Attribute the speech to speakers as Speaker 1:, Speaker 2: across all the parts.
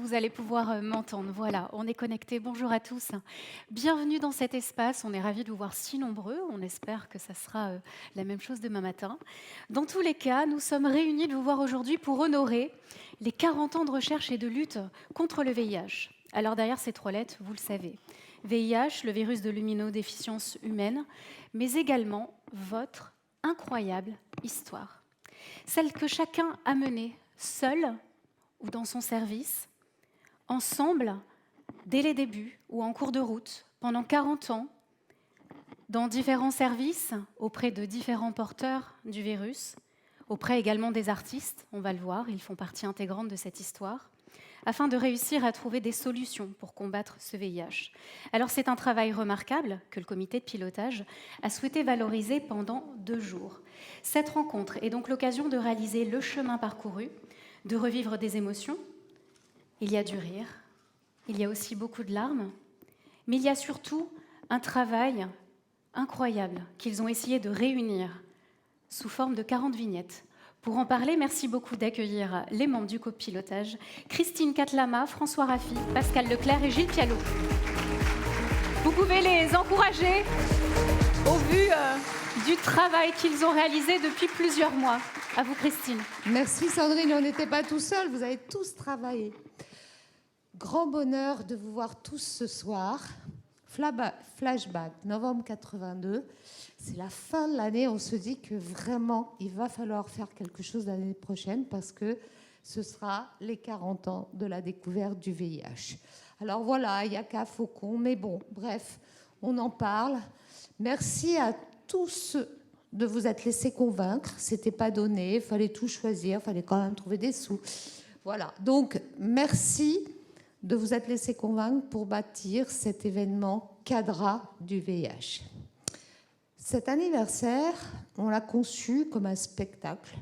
Speaker 1: vous allez pouvoir m'entendre. Voilà, on est connectés. Bonjour à tous. Bienvenue dans cet espace. On est ravis de vous voir si nombreux. On espère que ça sera la même chose demain matin. Dans tous les cas, nous sommes réunis de vous voir aujourd'hui pour honorer les 40 ans de recherche et de lutte contre le VIH. Alors derrière ces trois lettres, vous le savez, VIH, le virus de l'immunodéficience humaine, mais également votre incroyable histoire. Celle que chacun a menée seul ou dans son service, ensemble, dès les débuts ou en cours de route, pendant 40 ans, dans différents services, auprès de différents porteurs du virus, auprès également des artistes, on va le voir, ils font partie intégrante de cette histoire, afin de réussir à trouver des solutions pour combattre ce VIH. Alors c'est un travail remarquable que le comité de pilotage a souhaité valoriser pendant 2 jours. Cette rencontre est donc l'occasion de réaliser le chemin parcouru, de revivre des émotions. Il y a du rire, il y a aussi beaucoup de larmes, mais il y a surtout un travail incroyable qu'ils ont essayé de réunir sous forme de 40 vignettes. Pour en parler, merci beaucoup d'accueillir les membres du copilotage, Christine Catlama, François Raffi, Pascal Leclerc et Gilles Pialot. Vous pouvez les encourager au vu du travail qu'ils ont réalisé depuis plusieurs mois. À vous, Christine.
Speaker 2: Merci Sandrine, on n'était pas tout seuls, vous avez tous travaillé. Grand bonheur de vous voir tous ce soir. Flashback, novembre 82. C'est la fin de l'année, on se dit que vraiment, il va falloir faire quelque chose l'année prochaine parce que ce sera les 40 ans de la découverte du VIH. Alors voilà, il n'y a qu'à Faucon, mais bon, bref, on en parle. Merci à tous de vous être laissés convaincre. C'était pas donné, il fallait tout choisir, il fallait quand même trouver des sous. Voilà, donc merci de vous être laissés convaincre pour bâtir cet événement cadra du VIH. Cet anniversaire, on l'a conçu comme un spectacle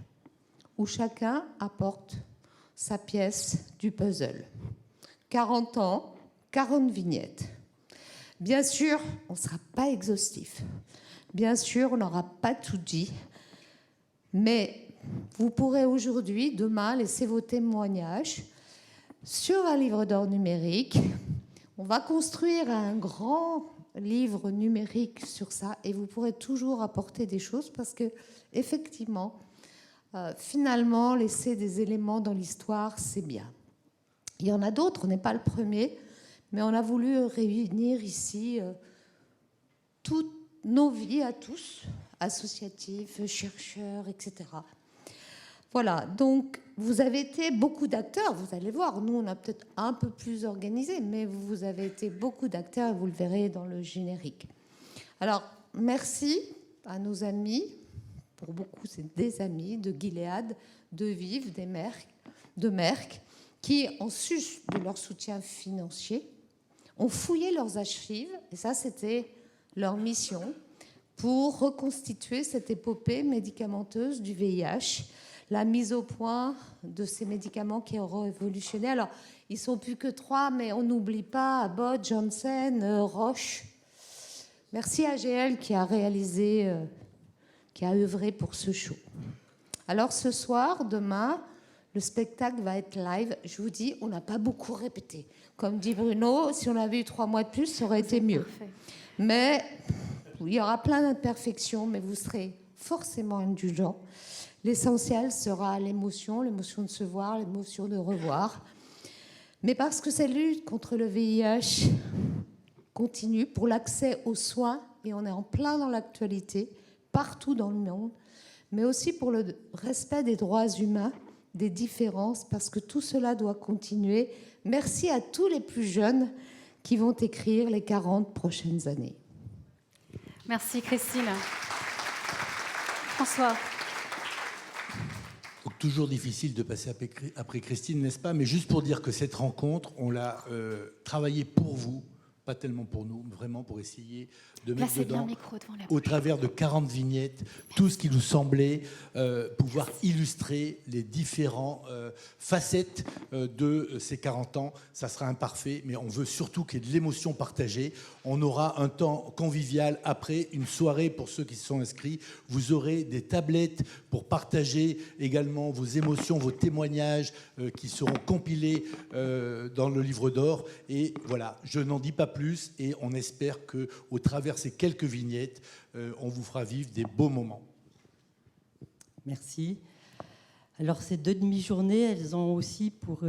Speaker 2: où chacun apporte sa pièce du puzzle. 40 ans, 40 vignettes. Bien sûr, on ne sera pas exhaustif. Bien sûr, on n'aura pas tout dit. Mais vous pourrez aujourd'hui, demain, laisser vos témoignages sur un livre d'or numérique. On va construire un grand livre numérique sur ça et vous pourrez toujours apporter des choses parce que, effectivement, finalement, laisser des éléments dans l'histoire, c'est bien. Il y en a d'autres, on n'est pas le premier, mais on a voulu réunir ici toutes nos vies à tous, associatifs, chercheurs, etc. Voilà, donc vous avez été beaucoup d'acteurs, vous allez voir, nous on a peut-être un peu plus organisé, mais vous avez été beaucoup d'acteurs et vous le verrez dans le générique. Alors, merci à nos amis, pour beaucoup c'est des amis, de Gilead, de Vive, de Merck, qui, en sus de leur soutien financier, ont fouillé leurs archives, et ça c'était leur mission, pour reconstituer cette épopée médicamenteuse du VIH, la mise au point de ces médicaments qui ont révolutionné. Alors, ils ne sont plus que 3, mais on n'oublie pas Abbott, Janssen, Roche. Merci à GL qui a réalisé, qui a œuvré pour ce show. Alors, ce soir, demain, le spectacle va être live. Je vous dis, on n'a pas beaucoup répété. Comme dit Bruno, si on avait eu 3 mois de plus, ça aurait été mieux. Parfait. Mais il y aura plein d'imperfections, mais vous serez forcément indulgents. L'essentiel sera l'émotion de se voir, l'émotion de revoir. Mais parce que cette lutte contre le VIH continue pour l'accès aux soins, et on est en plein dans l'actualité, partout dans le monde, mais aussi pour le respect des droits humains, des différences, parce que tout cela doit continuer. Merci à tous les plus jeunes qui vont écrire les 40 prochaines années.
Speaker 1: Merci Christine. François.
Speaker 3: Donc, toujours difficile de passer après Christine, n'est-ce pas? Mais juste pour dire que cette rencontre, on l'a travaillée pour vous, pas tellement pour nous, mais vraiment pour essayer de
Speaker 1: Là,
Speaker 3: mettre
Speaker 1: c'est bien
Speaker 3: dedans,
Speaker 1: le micro devant la
Speaker 3: au
Speaker 1: bouche.
Speaker 3: travers de 40 vignettes, tout ce qui nous semblait pouvoir illustrer les différentes facettes de ces 40 ans. Ça sera imparfait, mais on veut surtout qu'il y ait de l'émotion partagée. On aura un temps convivial après, une soirée pour ceux qui se sont inscrits. Vous aurez des tablettes pour partager également vos émotions, vos témoignages qui seront compilés dans le livre d'or. Et voilà, je n'en dis pas plus et on espère qu'au travers de ces quelques vignettes, on vous fera vivre des beaux moments.
Speaker 4: Merci. Alors ces 2 demi-journées, elles ont aussi pour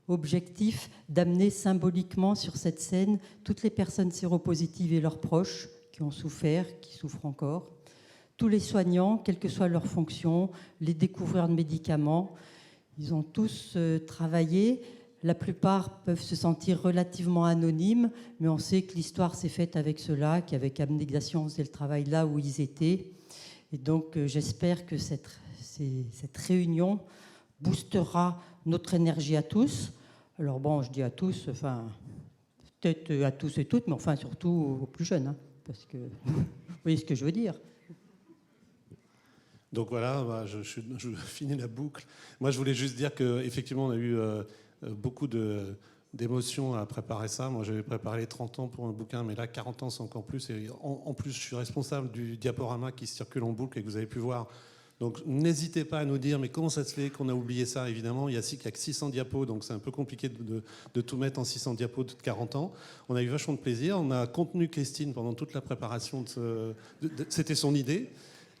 Speaker 4: objectif d'amener symboliquement sur cette scène toutes les personnes séropositives et leurs proches qui ont souffert, qui souffrent encore, tous les soignants, quelle que soit leur fonction, les découvreurs de médicaments. Ils ont tous travaillé. La plupart peuvent se sentir relativement anonymes, mais on sait que l'histoire s'est faite avec ceux-là, qu'avec abnégation, on faisait le travail là où ils étaient. Et donc, j'espère que cette réunion boostera notre énergie à tous. Alors bon, je dis à tous, enfin, peut-être à tous et toutes, mais enfin surtout aux plus jeunes, hein, parce que vous voyez ce que je veux dire.
Speaker 5: Donc voilà, je finis la boucle. Moi, je voulais juste dire qu'effectivement, on a eu beaucoup d'émotions à préparer ça. Moi, j'avais préparé les 30 ans pour un bouquin, mais là, 40 ans, c'est encore plus. Et en plus, je suis responsable du diaporama qui circule en boucle et que vous avez pu voir. Donc, n'hésitez pas à nous dire, mais comment ça se fait qu'on a oublié ça? Évidemment, il n'y a que 600 diapos, donc c'est un peu compliqué de tout mettre en 600 diapos de 40 ans. On a eu vachement de plaisir. On a contenu Christine pendant toute la préparation. C'était son idée.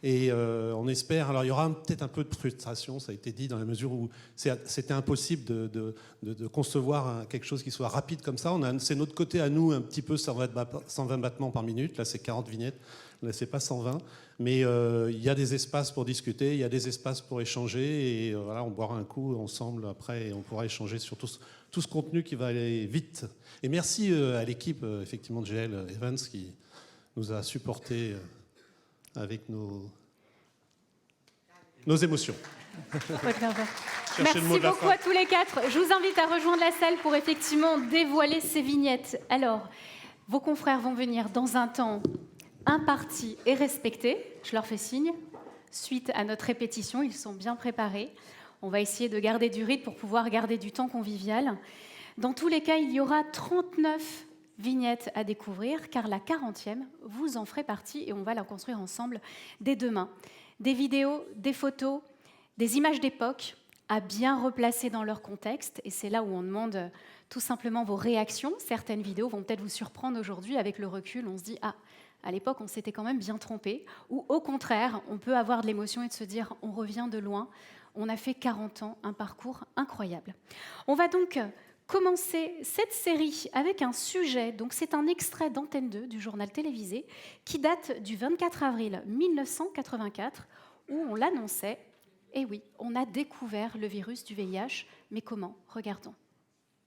Speaker 5: Et on espère... Alors, il y aura peut-être un peu de frustration, ça a été dit, dans la mesure où c'était impossible de concevoir quelque chose qui soit rapide comme ça. C'est notre côté à nous, un petit peu 120 battements par minute. Là, c'est 40 vignettes. Là, c'est pas 120. Mais il y a des espaces pour discuter, il y a des espaces pour échanger. Et voilà, on boira un coup ensemble après et on pourra échanger sur tout ce contenu qui va aller vite. Et merci à l'équipe, effectivement, de GL Evans qui nous a supportés... avec nos émotions.
Speaker 1: Merci beaucoup à tous les 4. Je vous invite à rejoindre la salle pour effectivement dévoiler ces vignettes. Alors, vos confrères vont venir dans un temps imparti et respecté. Je leur fais signe. Suite à notre répétition, ils sont bien préparés. On va essayer de garder du rythme pour pouvoir garder du temps convivial. Dans tous les cas, il y aura 39 vignettes à découvrir, car la 40e, vous en ferez partie et on va la construire ensemble dès demain. Des vidéos, des photos, des images d'époque à bien replacer dans leur contexte, et c'est là où on demande tout simplement vos réactions. Certaines vidéos vont peut-être vous surprendre aujourd'hui, avec le recul, on se dit « Ah, à l'époque, on s'était quand même bien trompé », ou au contraire, on peut avoir de l'émotion et de se dire « On revient de loin, on a fait 40 ans, un parcours incroyable ». On va donc commencer cette série avec un sujet, donc c'est un extrait d'Antenne 2 du journal télévisé qui date du 24 avril 1984 où on l'annonçait, et oui, on a découvert le virus du VIH, mais comment? Regardons.